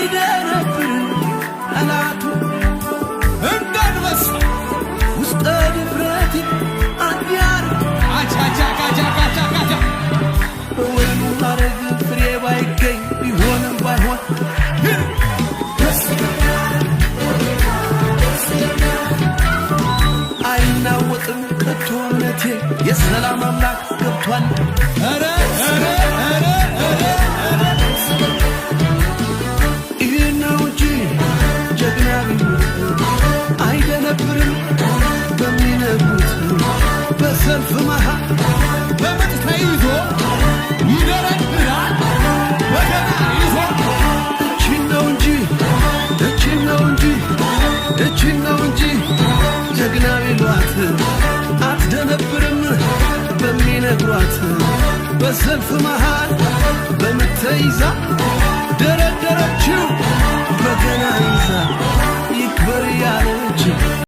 አይደነብርም ጠላቱ እንዳንበሳ ውስጠ ድፍረቴ አንዲያር አቻቻቻቻቻቻ በወይኑ ማረግ ፍሬ ባይገኝ ቢሆንም ባይሆን አይናወጥም ከቶ እምነቴ የሰላም አምላክ ገብቷል። ኧረ ኧረ ኧረ ኧረ ይህ ነው እንጂ ጀግና ቢሆን አይደነብርም በሚነግሩት በሰልፍ መሃል በምጥ ተይዞ ይደረድራል ወገና ይዞ እቺን ነው እንጂ እቺን ነው እንጂ እቺን ነው እንጂ ጀግና ቢሏት አትደነብርም በሚነግሯት በሰልፍ መሃል በምት ተይዛ